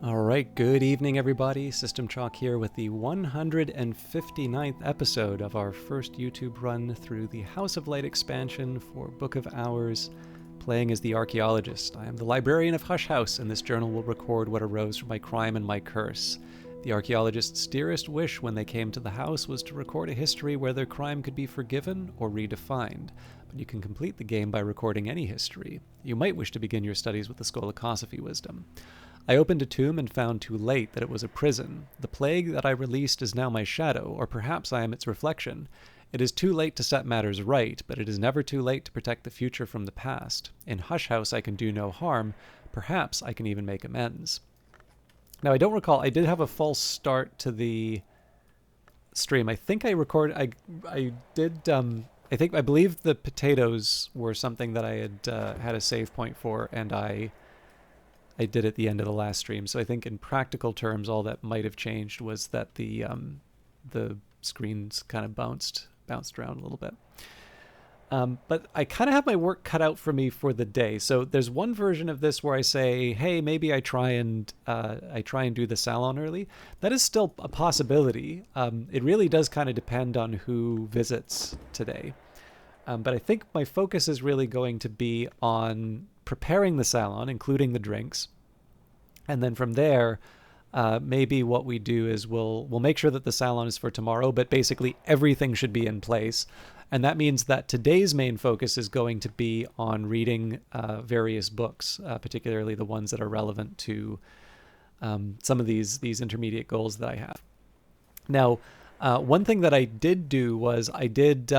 All right, good evening, everybody. System Chalk here with the 159th episode of our first YouTube run through the House of Light expansion for Book of Hours, playing as the archaeologist. I am the librarian of Hush House, and this journal will record what arose from my crime and my curse. The archaeologist's dearest wish when they came to the house was to record a history where their crime could be forgiven or redefined. But you can complete the game by recording any history. You might wish to begin your studies with the Skolakosophy wisdom. I opened a tomb and found too late that it was a prison. The plague that I released is now my shadow, or perhaps I am its reflection. It is too late to set matters right, but it is never too late to protect the future from the past. In Hush House I can do no harm. Perhaps I can even make amends. Now, I don't recall. I did have a false start to the stream. I think I recorded. I did. I believe the potatoes were something that I had had a save point for, and I did at the end of the last stream. So I think in practical terms, all that might have changed was that the screens kind of bounced around a little bit. But I kind of have my work cut out for me for the day. So there's one version of this where I say, hey, maybe I try and do the salon early. That is still a possibility. It really does kind of depend on who visits today. But I think my focus is really going to be on preparing the salon, including the drinks. And then from there, maybe what we do is we'll make sure that the salon is for tomorrow, but basically everything should be in place. And that means that today's main focus is going to be on reading various books, particularly the ones that are relevant to some of these intermediate goals that I have. Now, one thing that I did do was I did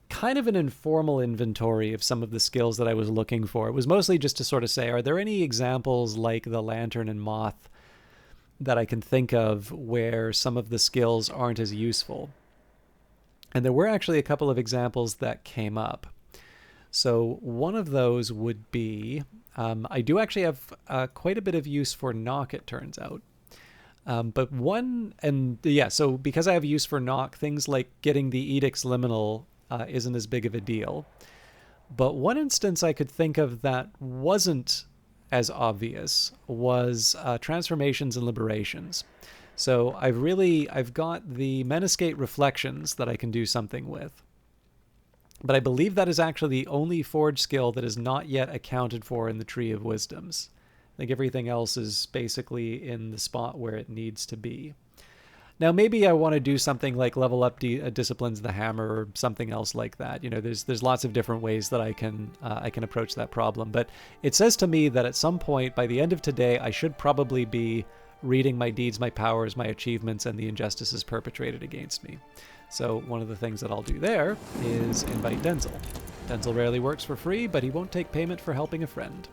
kind of an informal inventory of some of the skills that I was looking for. It was mostly just to sort of say, are there any examples like the lantern and moth that I can think of where some of the skills aren't as useful? And there were actually a couple of examples that came up. So one of those would be, I do actually have quite a bit of use for knock, it turns out. So because I have use for knock, things like getting the edict's liminal isn't as big of a deal. But one instance I could think of that wasn't as obvious was transformations and liberations. So I've got the Meniscate Reflections that I can do something with. But I believe that is actually the only forge skill that is not yet accounted for in the Tree of Wisdoms. I think everything else is basically in the spot where it needs to be. Now, maybe I want to do something like level up Disciplines the Hammer or something else like that. You know, there's lots of different ways that I can approach that problem. But it says to me that at some point by the end of today, I should probably be reading my deeds, my powers, my achievements, and the injustices perpetrated against me. So one of the things that I'll do there is invite Denzel. Denzel rarely works for free, but he won't take payment for helping a friend.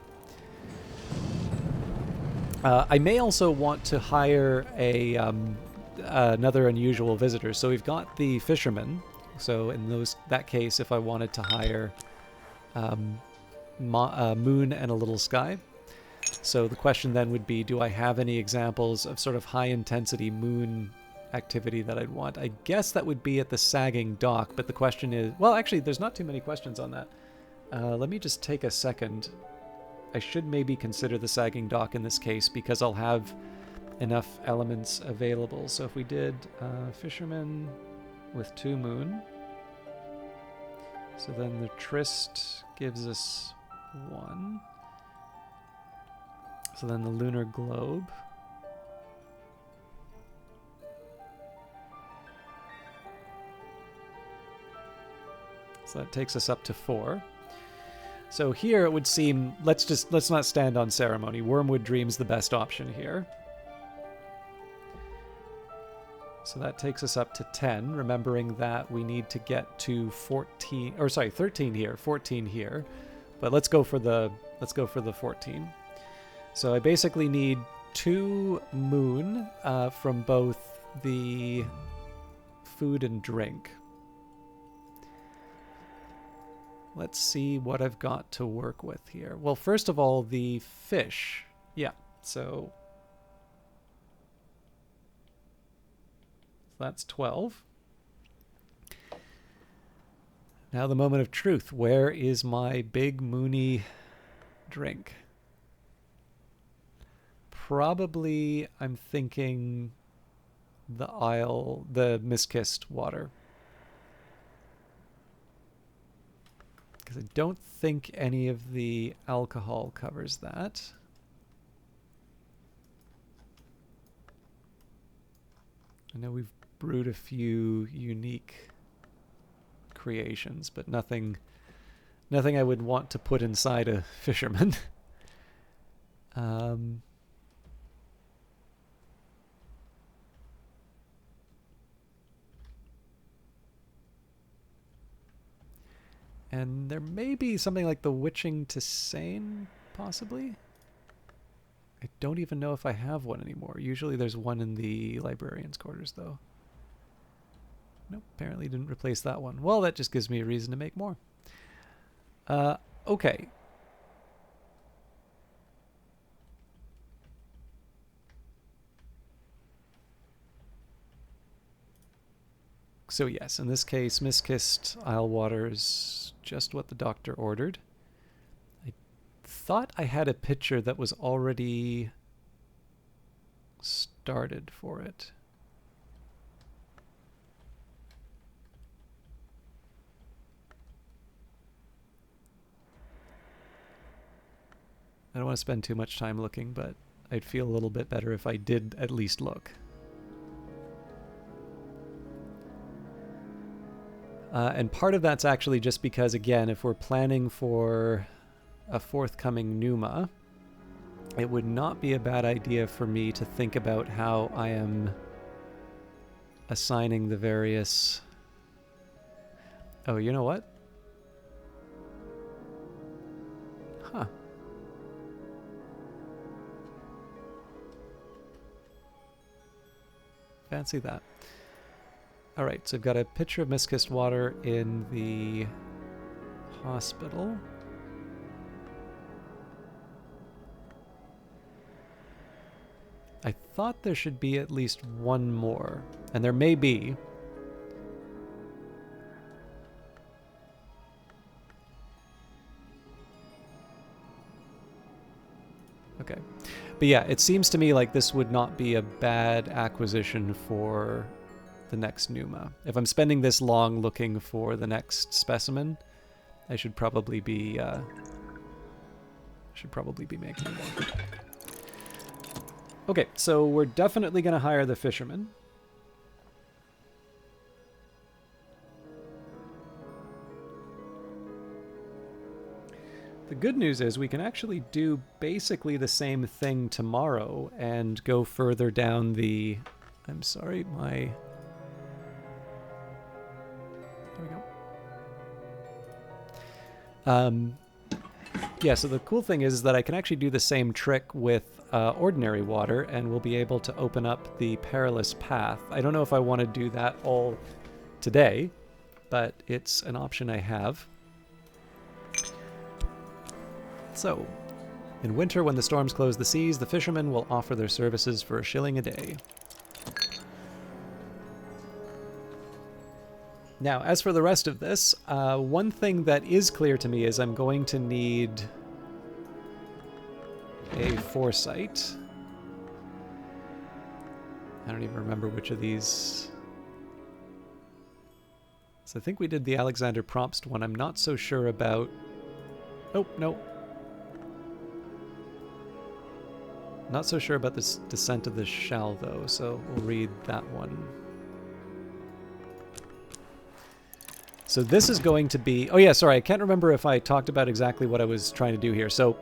I may also want to hire another unusual visitor. So we've got the fisherman. So in that case, if I wanted to hire Moon and a Little Sky. So the question then would be, do I have any examples of sort of high-intensity moon activity that I'd want? I guess that would be at the sagging dock, but the question is... Well, actually, there's not too many questions on that. Let me just take a second. I should maybe consider the sagging dock in this case, because I'll have enough elements available. So if we did fisherman with 2 moon, so then the tryst gives us 1. So then the lunar globe. So that takes us up to 4. So here it would seem, let's not stand on ceremony. Wormwood Dream's the best option here. So that takes us up to 10, remembering that we need to get to 13 here, 14 here. But let's go for the 14. So I basically need 2 moon from both the food and drink. Let's see what I've got to work with here. Well, first of all, the fish. Yeah, so that's 12. Now the moment of truth. Where is my big moony drink? probably, I'm thinking the Miskissed water. Because I don't think any of the alcohol covers that. I know we've brewed a few unique creations, but nothing I would want to put inside a fisherman. And there may be something like the Witching Tisane, possibly? I don't even know if I have one anymore. Usually there's one in the librarian's quarters, though. Nope, apparently didn't replace that one. Well, that just gives me a reason to make more. Okay. So yes, in this case, Miskissed Isle Water is just what the doctor ordered. I thought I had a picture that was already started for it. I don't want to spend too much time looking, but I'd feel a little bit better if I did at least look. And part of that's actually just because, again, if we're planning for a forthcoming Numa, it would not be a bad idea for me to think about how I am assigning the various... Oh, you know what? Huh. Fancy that. All right, so I've got a picture of Miskissed water in the hospital. I thought there should be at least one more, and there may be. Okay. But yeah, it seems to me like this would not be a bad acquisition for the next Numa. If I'm spending this long looking for the next specimen, I should probably be making more. Okay, so we're definitely going to hire the fisherman. The good news is we can actually do basically the same thing tomorrow and go further down the... I'm sorry, my... There we go. Yeah, so the cool thing is that I can actually do the same trick with ordinary water, and we'll be able to open up the perilous path. I don't know if I want to do that all today, but it's an option I have. So, in winter, when the storms close the seas, the fishermen will offer their services for $1 a day. Now, as for the rest of this, one thing that is clear to me is I'm going to need a foresight. I don't even remember which of these... So I think we did the Alexander Probst one. I'm not so sure about... Oh, no. Not so sure about this Descent of the Shell, though, so we'll read that one. So this is going to be... Oh yeah, sorry, I can't remember if I talked about exactly what I was trying to do here. So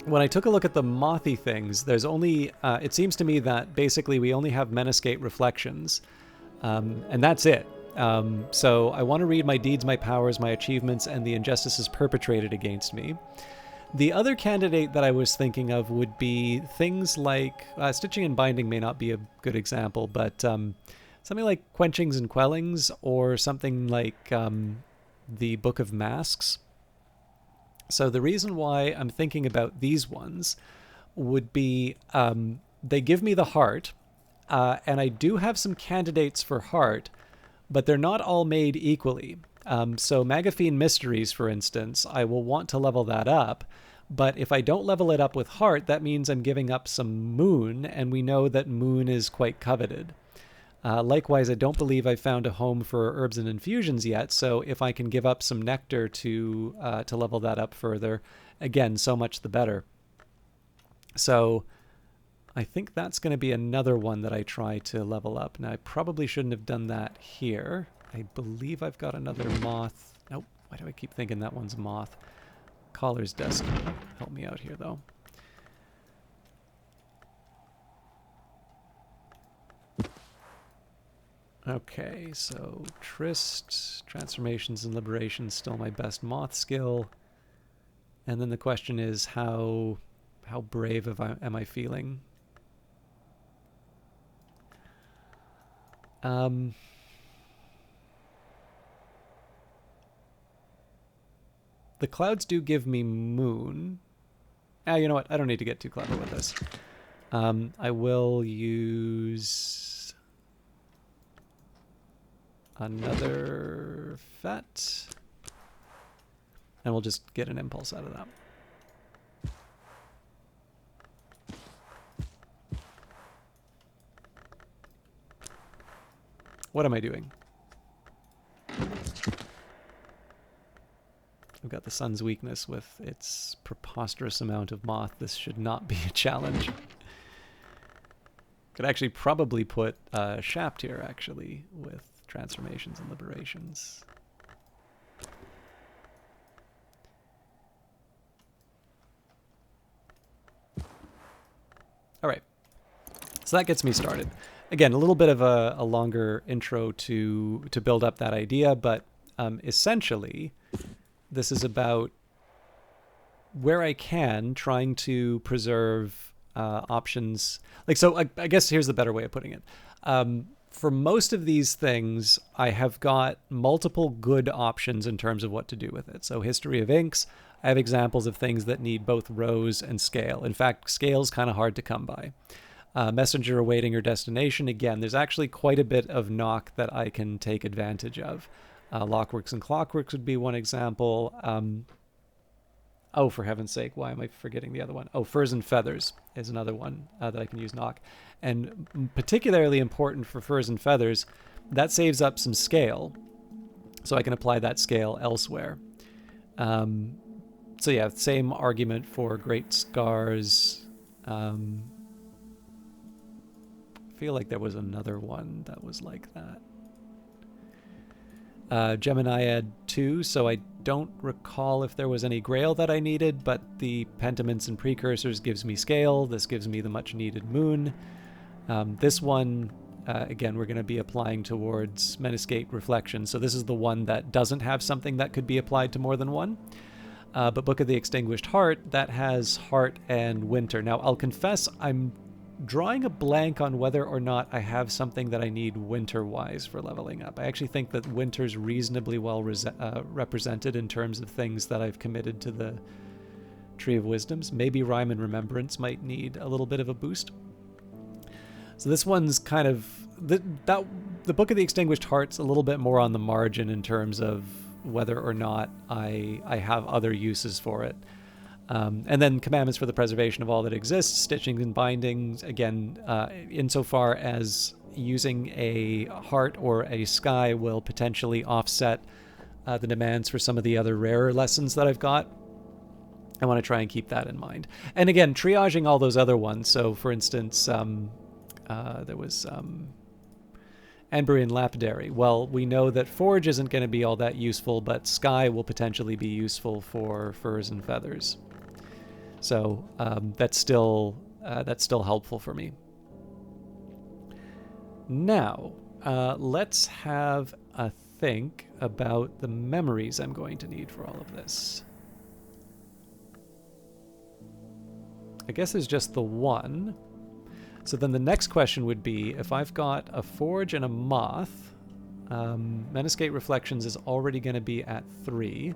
when I took a look at the mothy things, there's only... it seems to me that basically we only have Meniscate reflections, and that's it. So I want to read my deeds, my powers, my achievements, and the injustices perpetrated against me. The other candidate that I was thinking of would be things like... stitching and binding may not be a good example, but... something like Quenchings and Quellings, or something like the Book of Masks. So the reason why I'm thinking about these ones would be they give me the heart, and I do have some candidates for heart, but they're not all made equally. So Magaphine Mysteries, for instance, I will want to level that up, But if I don't level it up with heart, that means I'm giving up some moon, and we know that moon is quite coveted. Likewise, I don't believe I've found a home for herbs and infusions yet, so if I can give up some nectar to level that up further, again, so much the better. So I think that's going to be another one that I try to level up. Now, I probably shouldn't have done that here. I believe I've got another moth. Nope, why do I keep thinking that one's moth? Caller's desk. Help me out here, though. Okay, so Tryst, Transformations and Liberations, still my best moth skill. And then the question is, how brave am I feeling? The clouds do give me moon. You know what? I don't need to get too clever with this. I will use another fet, and we'll just get an impulse out of that. What am I doing? I've got the sun's weakness with its preposterous amount of moth. This should not be a challenge. Could actually probably put Shapt here, actually, with Transformations and Liberations. All right. So that gets me started. Again, a little bit of a longer intro to build up that idea, but essentially, this is about where I can, trying to preserve options. Like, so I guess here's the better way of putting it. For most of these things, I have got multiple good options in terms of what to do with it. So History of Inks, I have examples of things that need both rows and scale. In fact, scale's kind of hard to come by. Messenger Awaiting Your Destination, again, there's actually quite a bit of knock that I can take advantage of. Lockworks and Clockworks would be one example. Oh, for heaven's sake, why am I forgetting the other one? Oh, Furs and Feathers is another one that I can use knock. And particularly important for Furs and Feathers, that saves up some scale, so I can apply that scale elsewhere. So yeah, same argument for Great Scars. I feel like there was another one that was like that. Geminiad 2, so I don't recall if there was any Grail that I needed, but the Pentiments and Precursors gives me scale. This gives me the much needed moon. This one, again, we're going to be applying towards Meniscate Reflection, so this is the one that doesn't have something that could be applied to more than one. But Book of the Extinguished Heart, that has Heart and Winter. Now, I'll confess, I'm drawing a blank on whether or not I have something that I need winter-wise for leveling up. I actually think that winter's reasonably well represented in terms of things that I've committed to the Tree of Wisdoms. Maybe Rhyme and Remembrance might need a little bit of a boost. So this one's kind of... The Book of the Extinguished Heart's a little bit more on the margin in terms of whether or not I have other uses for it. And then Commandments for the Preservation of All That Exists, Stitchings and Bindings, again, insofar as using a heart or a sky will potentially offset the demands for some of the other rarer lessons that I've got, I want to try and keep that in mind. And again, triaging all those other ones. So, for instance, there was Anburian Lapidary. Well, we know that Forge isn't going to be all that useful, but Sky will potentially be useful for Furs and Feathers. So that's still helpful for me. Now, let's have a think about the memories I'm going to need for all of this. I guess there's just the one. So then the next question would be, if I've got a Forge and a Moth, Meniscate Reflections is already going to be at 3.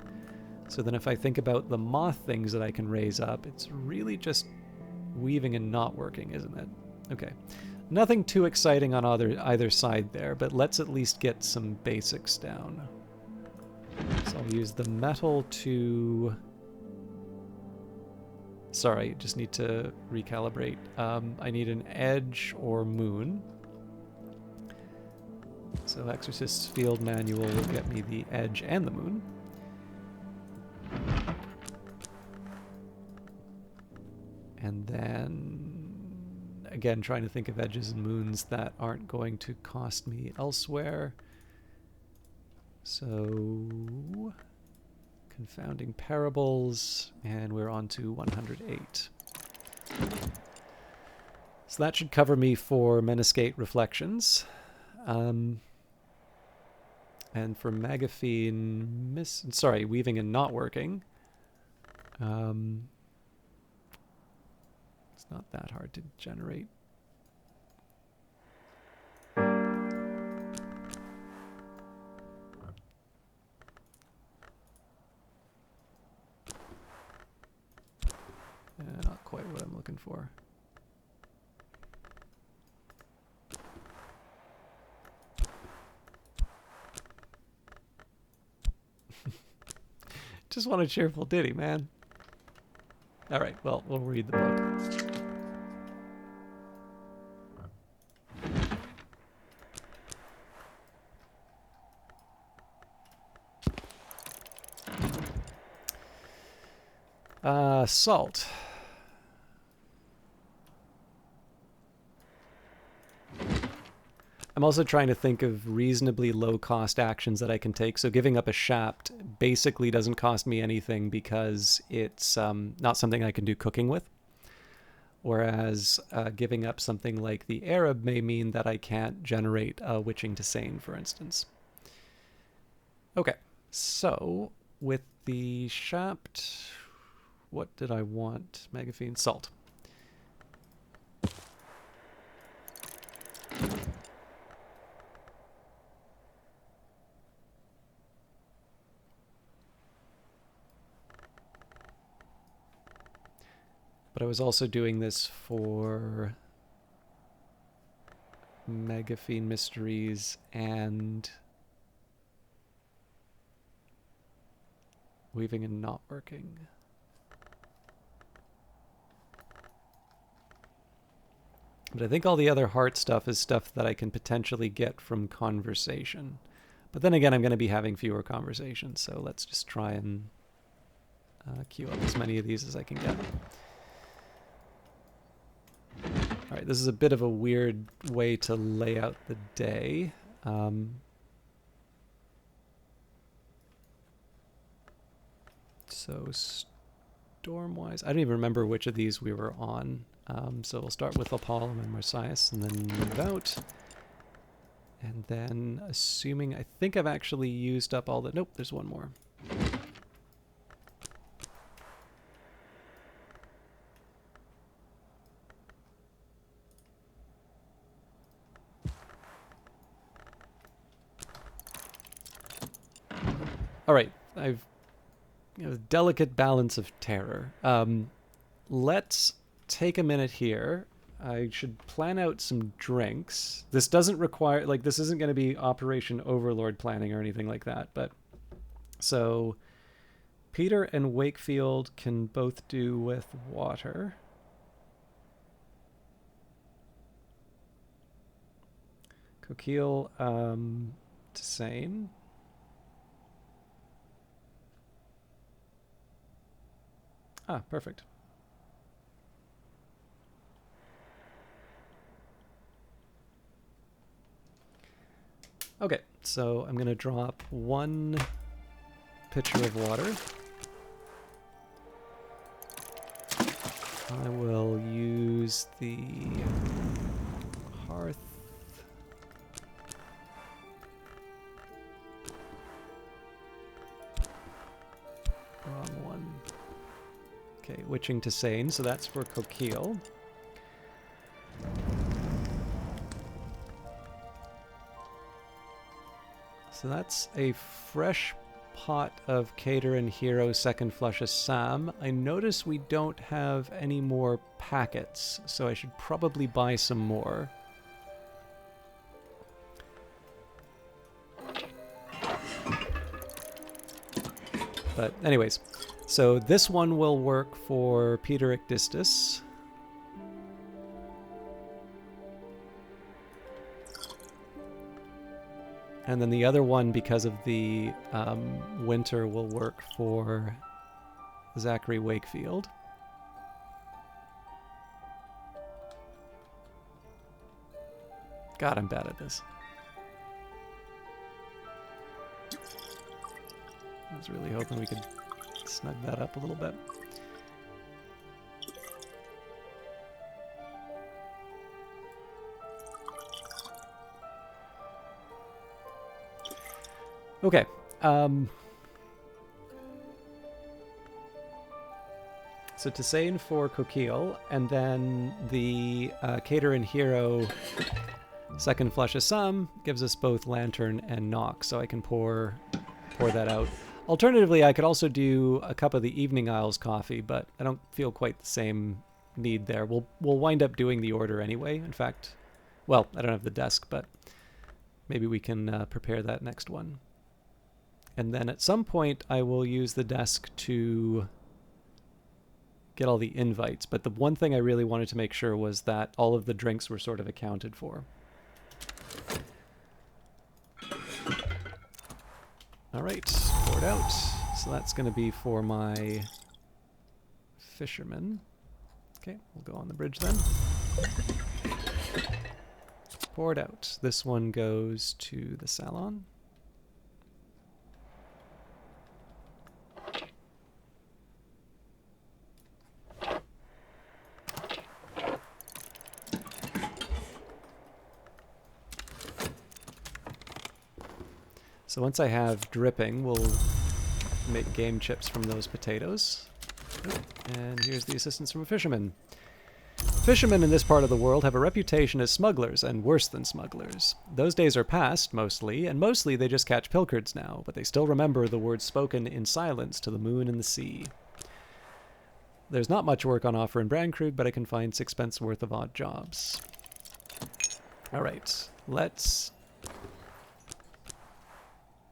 So then if I think about the moth things that I can raise up, it's really just weaving and not working, isn't it? Okay. Nothing too exciting on either side there, but let's at least get some basics down. So I'll use the metal to Sorry, just need to recalibrate. I need an edge or moon. So Exorcist's Field Manual will get me the edge and the moon. And then, again, trying to think of edges and moons that aren't going to cost me elsewhere. So, Confounding Parables, and we're on to 108. So that should cover me for Meniscate Reflections. And for Magaphine, Weaving and Not Working. It's not that hard to generate. Not quite what I'm looking for. Just want a cheerful ditty, man. All right, well, we'll read the book. Salt. I'm also trying to think of reasonably low-cost actions that I can take. So giving up a shaft basically doesn't cost me anything because it's not something I can do cooking with. Whereas giving up something like the Arab may mean that I can't generate a Witching to Sane, for instance. Okay, so with the shaft, what did I want? Magaphine, salt. But I was also doing this for Magaphine Mysteries and Weaving and Not Working. But I think all the other heart stuff is stuff that I can potentially get from conversation. But then again, I'm going to be having fewer conversations, so let's just try and queue up as many of these as I can get. All right, this is a bit of a weird way to lay out the day. So storm-wise, I don't even remember which of these we were on. So we'll start with Apollo and Marsyas and then move out. And then assuming, I think I've actually used up all the, nope, there's one more. All right, I've a delicate balance of terror. Let's take a minute here. I should plan out some drinks. This doesn't require, like, this isn't going to be Operation Overlord planning or anything like that, but so Peter and Wakefield can both do with water. Coquille, Tsane. Ah, perfect. Okay, so I'm going to drop one pitcher of water. I will use the hearth. Wrong one. Okay, Witching to Sane, so that's for Coquille. So that's a fresh pot of Cater and Hero Second Flush of Sam. I notice we don't have any more packets, so I should probably buy some more. But anyways, So this one will work for Peter Ictistus. And then the other one, because of the winter, will work for Zachary Wakefield. God, I'm bad at this. I was really hoping we could snug that up a little bit. Okay. So Tisane for Coquille, and then the Cater and Hero second Flush of Some gives us both Lantern and Nox, so I can pour that out. Alternatively, I could also do a cup of the Evening Isles coffee, but I don't feel quite the same need there. We'll wind up doing the order anyway. In fact, well, I don't have the desk, but maybe we can prepare that next one. And then at some point, I will use the desk to get all the invites. But the one thing I really wanted to make sure was that all of the drinks were sort of accounted for. All right, poured out. So that's going to be for my fisherman. Okay, we'll go on the bridge then. Poured out. This one goes to the salon. So once I have dripping, we'll make game chips from those potatoes. And here's the assistance from a fisherman. Fishermen in this part of the world have a reputation as smugglers, and worse than smugglers. Those days are past, mostly, and mostly they just catch pilchards now, but they still remember the words spoken in silence to the moon and the sea. There's not much work on offer in Brandkrug, but I can find 6 worth of odd jobs. Alright, let's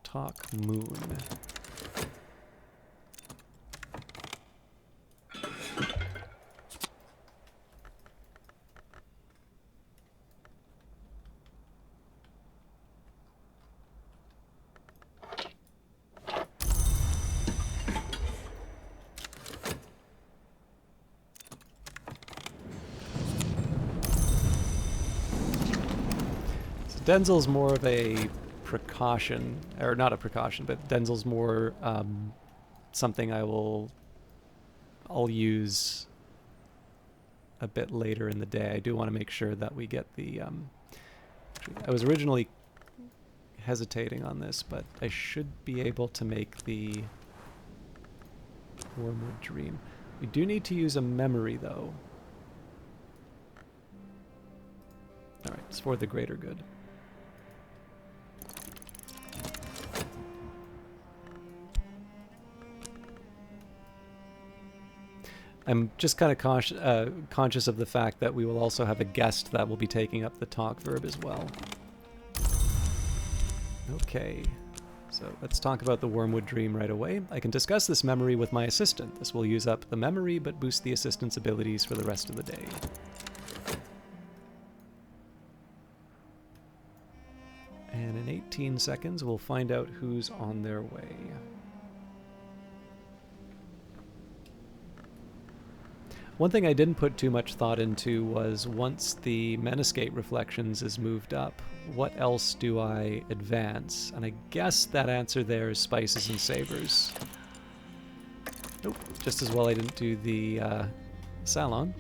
talk moon. So Denzel's more of a precaution, or not a precaution, but Denzel's more something I'll use a bit later in the day. I do want to make sure that we get the I was originally hesitating on this, but I should be able to make the Wormwood Dream. We do need to use a memory though. Alright, it's for the greater good. I'm just kind of conscious of the fact that we will also have a guest that will be taking up the talk verb as well. Okay, so let's talk about the Wormwood Dream right away. I can discuss this memory with my assistant. This will use up the memory, but boost the assistant's abilities for the rest of the day. And in 18 seconds, we'll find out who's on their way. One thing I didn't put too much thought into was once the Menescate Reflections is moved up, what else do I advance? And I guess that answer there is Spices and Savors. Nope, just as well I didn't do the Salon.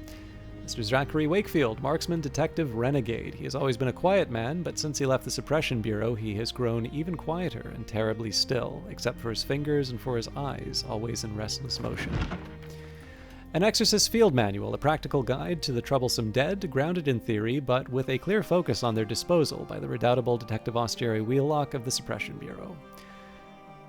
Mr. Zachary Wakefield, marksman, detective, renegade. He has always been a quiet man, but since he left the Suppression Bureau, he has grown even quieter and terribly still, except for his fingers and for his eyes, always in restless motion. An Exorcist Field Manual, a practical guide to the troublesome dead, grounded in theory, but with a clear focus on their disposal by the redoubtable Detective Austieri Wheelock of the Suppression Bureau.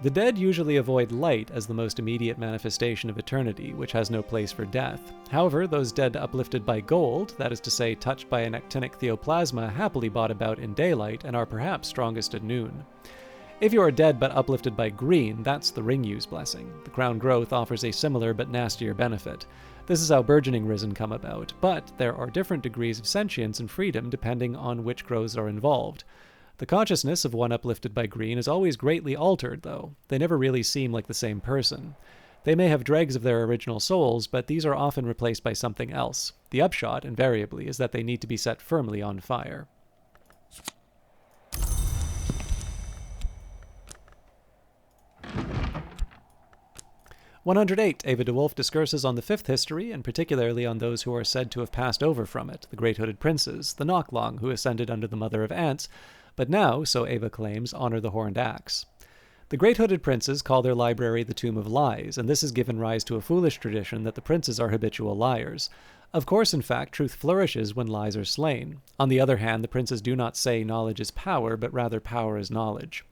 The dead usually avoid light as the most immediate manifestation of eternity, which has no place for death. However, those dead uplifted by gold, that is to say touched by an actinic theoplasma, happily bought about in daylight and are perhaps strongest at noon. If you are dead but uplifted by green, that's the Ring-Use blessing. The crown growth offers a similar but nastier benefit. This is how burgeoning risen come about, but there are different degrees of sentience and freedom depending on which growths are involved. The consciousness of one uplifted by green is always greatly altered, though. They never really seem like the same person. They may have dregs of their original souls, but these are often replaced by something else. The upshot, invariably, is that they need to be set firmly on fire. 108. Ava DeWolf discourses on the fifth history, and particularly on those who are said to have passed over from it, the great hooded princes, the Knocklong, who ascended under the mother of ants, but now, so Ava claims, honor the horned axe. The great hooded princes call their library the Tomb of Lies, and this has given rise to a foolish tradition that the princes are habitual liars. Of course, in fact, truth flourishes when lies are slain. On the other hand, the princes do not say knowledge is power, but rather power is knowledge.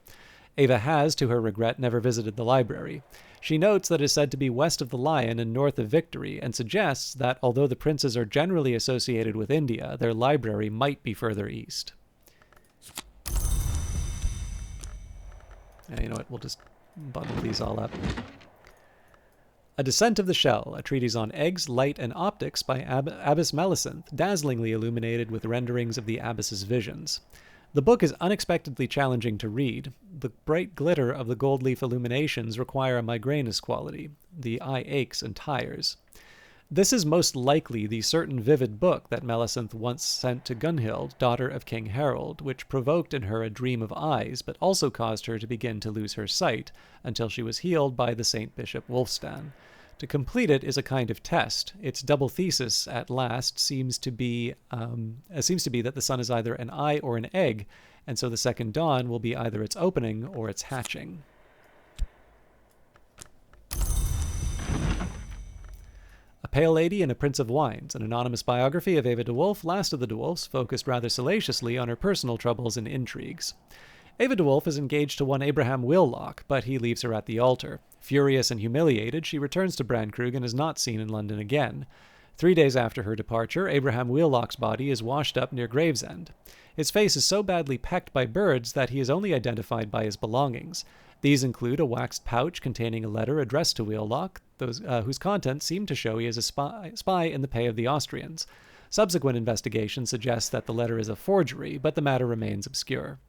Ava has, to her regret, never visited the library. She notes that it is said to be west of the Lion and north of Victory, and suggests that, although the princes are generally associated with India, their library might be further east. You know what, we'll just bundle these all up. A Descent of the Shell, a treatise on eggs, light, and optics by Abbess Melisande, dazzlingly illuminated with renderings of the abbess's visions. The book is unexpectedly challenging to read. The bright glitter of the gold leaf illuminations require a migrainous quality. The eye aches and tires. This is most likely the certain vivid book that Melisande once sent to Gunhild, daughter of King Harold, which provoked in her a dream of eyes, but also caused her to begin to lose her sight, until she was healed by the Saint Bishop Wulfstan. To complete it is a kind of test. Its double thesis, at last, seems to be that the sun is either an eye or an egg, and so the second dawn will be either its opening or its hatching. A Pale Lady and a Prince of Wines, an anonymous biography of Ava DeWolf, last of the DeWolfs, focused rather salaciously on her personal troubles and intrigues. Ava DeWolf is engaged to one Abraham Willock, but he leaves her at the altar. Furious and humiliated, she returns to Brankrug and is not seen in London again. 3 days after her departure, Abraham Wheelock's body is washed up near Gravesend. His face is so badly pecked by birds that he is only identified by his belongings. These include a waxed pouch containing a letter addressed to Wheelock, whose contents seem to show he is a spy in the pay of the Austrians. Subsequent investigation suggests that the letter is a forgery, but the matter remains obscure.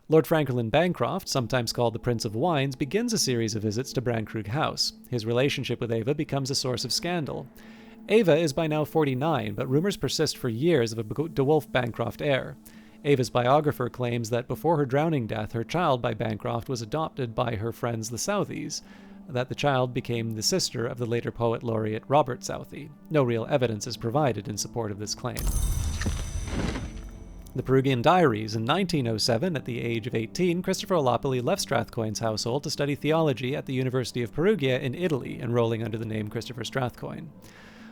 Lord Franklin Bancroft, sometimes called the Prince of Wines, begins a series of visits to Brankrug House. His relationship with Ava becomes a source of scandal. Ava is by now 49, but rumors persist for years of a DeWolf Bancroft heir. Ava's biographer claims that before her drowning death, her child by Bancroft was adopted by her friends the Southies, that the child became the sister of the later poet laureate Robert Southey. No real evidence is provided in support of this claim. The Perugian Diaries. In 1907, at the age of 18, Christopher Olopoli left Strathcoyne's household to study theology at the University of Perugia in Italy, enrolling under the name Christopher Strathcoyne.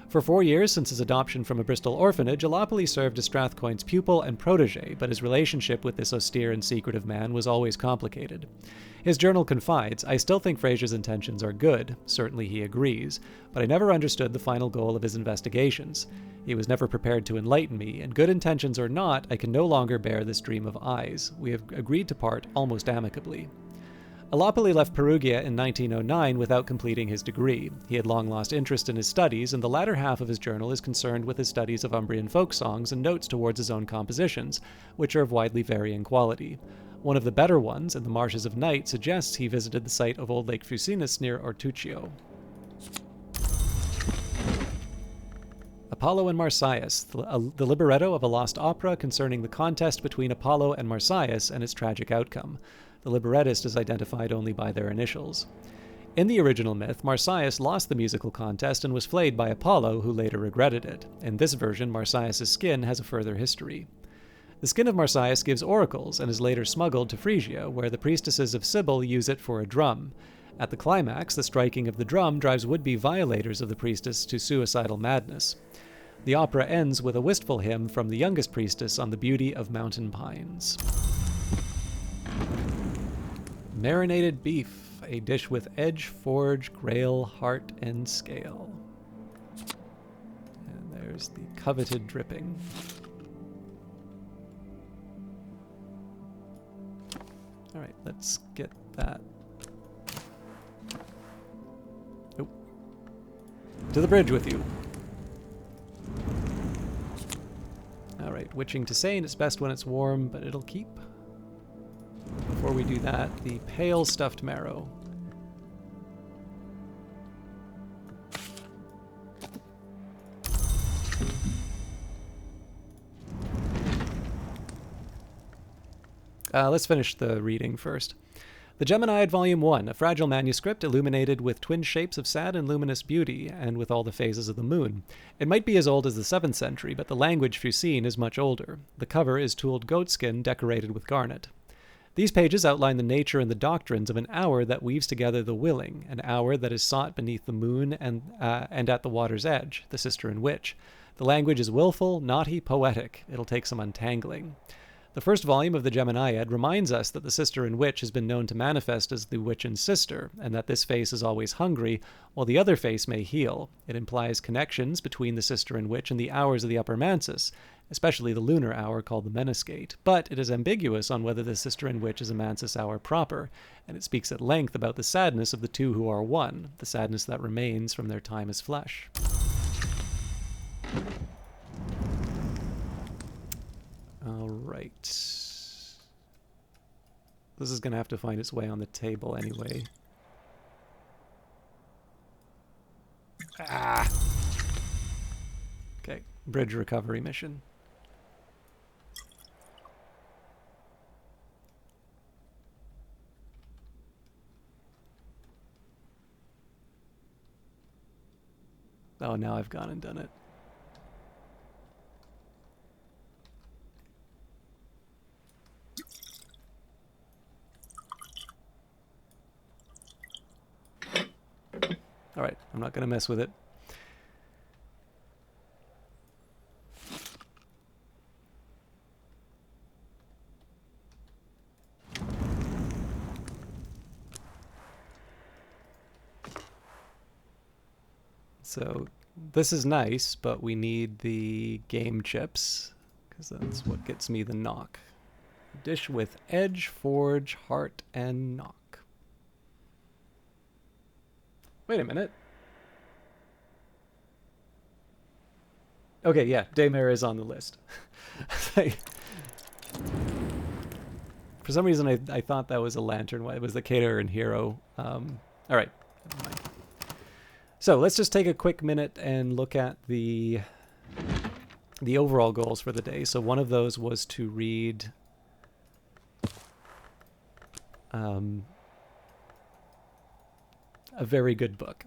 For 4 years since his adoption from a Bristol orphanage, Olopoli served as Strathcoyne's pupil and protege, but his relationship with this austere and secretive man was always complicated. His journal confides, "I still think Fraser's intentions are good, certainly he agrees, but I never understood the final goal of his investigations. He was never prepared to enlighten me, and good intentions or not, I can no longer bear this dream of eyes. We have agreed to part almost amicably." Olopoli left Perugia in 1909 without completing his degree. He had long lost interest in his studies, and the latter half of his journal is concerned with his studies of Umbrian folk songs and notes towards his own compositions, which are of widely varying quality. One of the better ones, In the Marshes of Night, suggests he visited the site of Old Lake Fucinus near Ortuccio. Apollo and Marsyas, the libretto of a lost opera concerning the contest between Apollo and Marsyas and its tragic outcome. The librettist is identified only by their initials. In the original myth, Marsyas lost the musical contest and was flayed by Apollo, who later regretted it. In this version, Marsyas' skin has a further history. The skin of Marsyas gives oracles and is later smuggled to Phrygia, where the priestesses of Cybele use it for a drum. At the climax, the striking of the drum drives would-be violators of the priestess to suicidal madness. The opera ends with a wistful hymn from the youngest priestess on the beauty of mountain pines. Marinated beef, a dish with edge, forge, grail, heart, and scale. And there's the coveted dripping. All right. Let's get that. Oh. To the bridge with you. Alright, witching to Sane. It's best when it's warm, but it'll keep. Before we do that, the pale stuffed marrow. Let's finish the reading first. The Geminiad Volume 1, a fragile manuscript illuminated with twin shapes of sad and luminous beauty, and with all the phases of the moon. It might be as old as the 7th century, but the language foreseen is much older. The cover is tooled goatskin decorated with garnet. These pages outline the nature and the doctrines of an hour that weaves together the willing, an hour that is sought beneath the moon and at the water's edge, the sister and witch. The language is willful, naughty, poetic. It'll take some untangling. The first volume of the Geminiad reminds us that the sister and witch has been known to manifest as the witch and sister, and that this face is always hungry, while the other face may heal. It implies connections between the sister and witch and the hours of the upper Mansus, especially the lunar hour called the Menascate, but it is ambiguous on whether the sister and witch is a Mansus hour proper, and it speaks at length about the sadness of the two who are one, the sadness that remains from their time as flesh. All right. This is going to have to find its way on the table anyway. Ah! Okay, bridge recovery mission. Oh, now I've gone and done it. All right, I'm not going to mess with it. So this is nice, but we need the game chips, because that's what gets me the knock. Dish with edge, forge, heart, and knock. Wait a minute. Okay, yeah, Daymare is on the list. For some reason, I thought that was a lantern. It was the caterer and hero. All right. Never mind. So let's just take a quick minute and look at the overall goals for the day. So one of those was to read a very good book.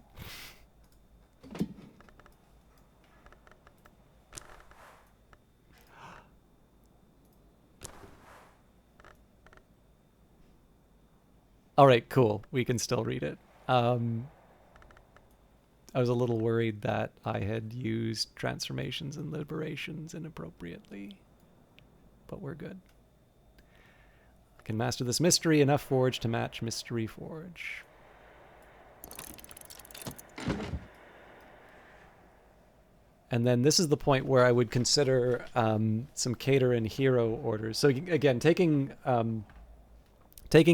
All right, cool. We can still read it. I was a little worried that I had used transformations and liberations inappropriately, but we're good. I can master this mystery, enough forge to match mystery forge. And then this is the point where I would consider some cater and hero orders. So again, taking a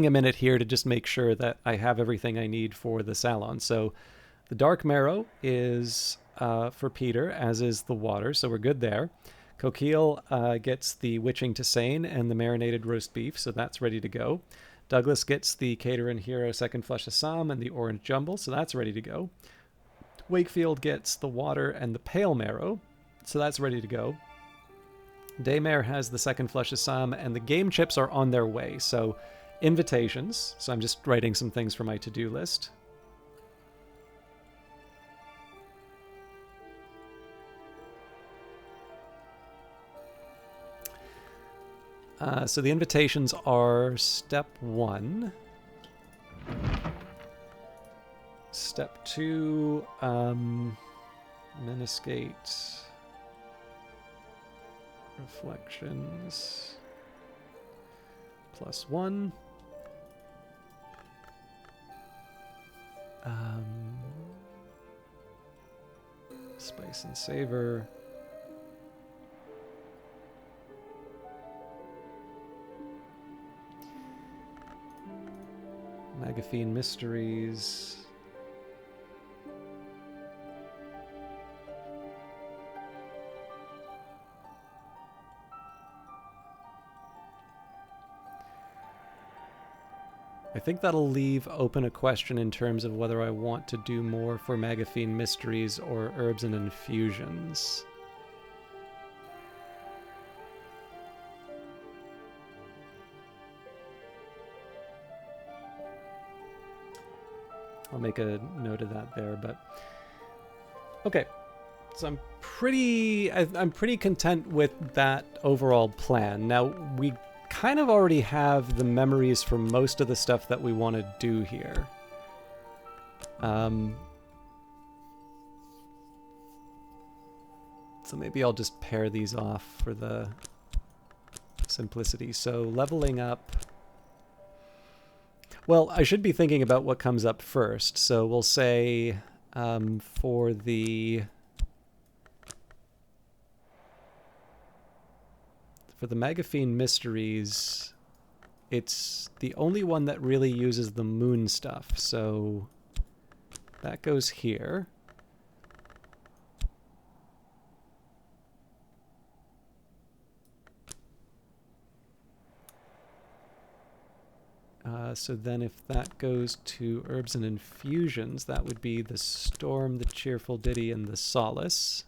minute here to just make sure that I have everything I need for the salon. So the dark marrow is for Peter, as is the water, so we're good there. Coquille gets the witching to Sane and the marinated roast beef, so that's ready to go. Douglas gets the cater and hero second flush Assam and the orange jumble, so that's ready to go. Wakefield gets the water and the pale marrow, so that's ready to go. Daymare has the second flush Assam, and the game chips are on their way. So invitations. So I'm just writing some things for my to-do list. So the invitations are step 1. Step 2, Menascate, Reflections, +1. Spice and Savor. Magaphine Mysteries. I think that'll leave open a question in terms of whether I want to do more for Magaphine Mysteries or Herbs and Infusions. I'll make a note of that there, but okay. So I'm pretty content with that overall plan. Now, we kind of already have the memories for most of the stuff that we want to do here. So maybe I'll just pair these off for the simplicity. So leveling up. Well, I should be thinking about what comes up first. So we'll say for the Magaphine Mysteries, it's the only one that really uses the moon stuff. So that goes here. So then if that goes to Herbs and Infusions, that would be the Storm, the Cheerful Ditty, and the Solace.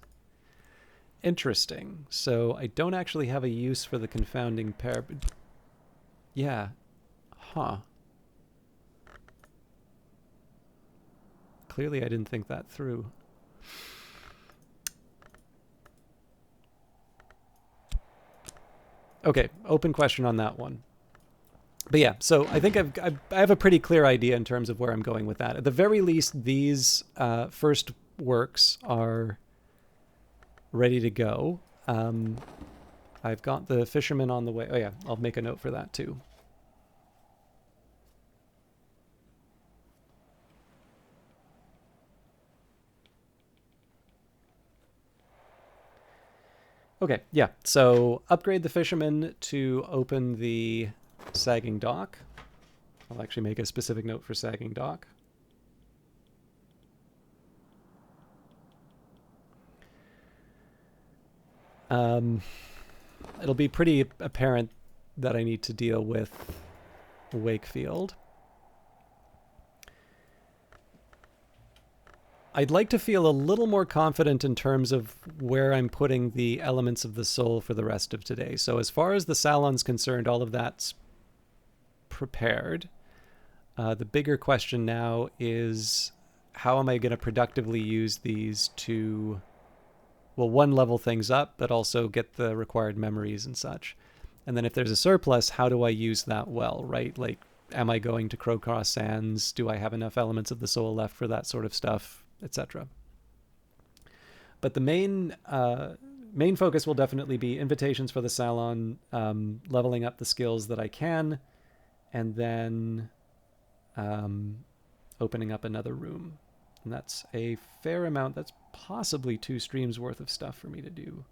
Interesting. So I don't actually have a use for the Confounding Pair. Yeah. Huh. Clearly I didn't think that through. Okay, open question on that one. But yeah, so I think I have a pretty clear idea in terms of where I'm going with that. At the very least, these first works are ready to go. I've got the Fisherman on the way. Oh yeah, I'll make a note for that too. Okay, yeah, so upgrade the Fisherman to open the Sagging Dock. I'll actually make a specific note for Sagging Dock. It'll be pretty apparent that I need to deal with Wakefield. I'd like to feel a little more confident in terms of where I'm putting the elements of the soul for the rest of today. So as far as the salon's concerned, all of that's prepared. The bigger question now is, how am I going to productively use these to, well, one, level things up, but also get the required memories and such. And then if there's a surplus, how do I use that well, right? Like, am I going to Crowcross Sands? Do I have enough elements of the soul left for that sort of stuff, etc.? But the main focus will definitely be invitations for the salon, leveling up the skills that I can, and then opening up another room. And that's a fair amount. That's possibly 2 streams worth of stuff for me to do.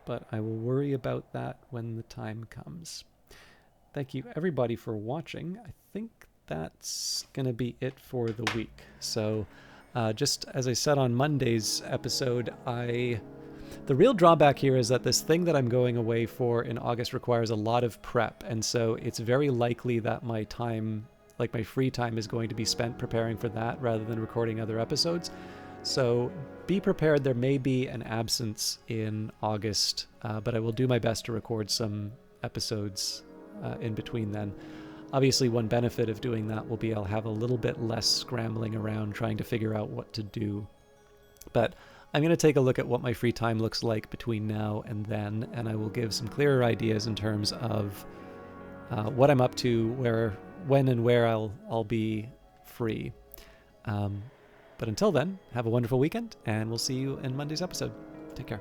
But I will worry about that when the time comes. Thank you everybody for watching. I think that's going to be it for the week. So just as I said on Monday's episode, the real drawback here is that this thing that I'm going away for in August requires a lot of prep. And so it's very likely that my time, like my free time, is going to be spent preparing for that rather than recording other episodes. So be prepared. There may be an absence in August, but I will do my best to record some episodes in between then. Obviously, one benefit of doing that will be I'll have a little bit less scrambling around trying to figure out what to do. But I'm going to take a look at what my free time looks like between now and then, and I will give some clearer ideas in terms of what I'm up to, when and where I'll be free. But until then, have a wonderful weekend, and we'll see you in Monday's episode. Take care.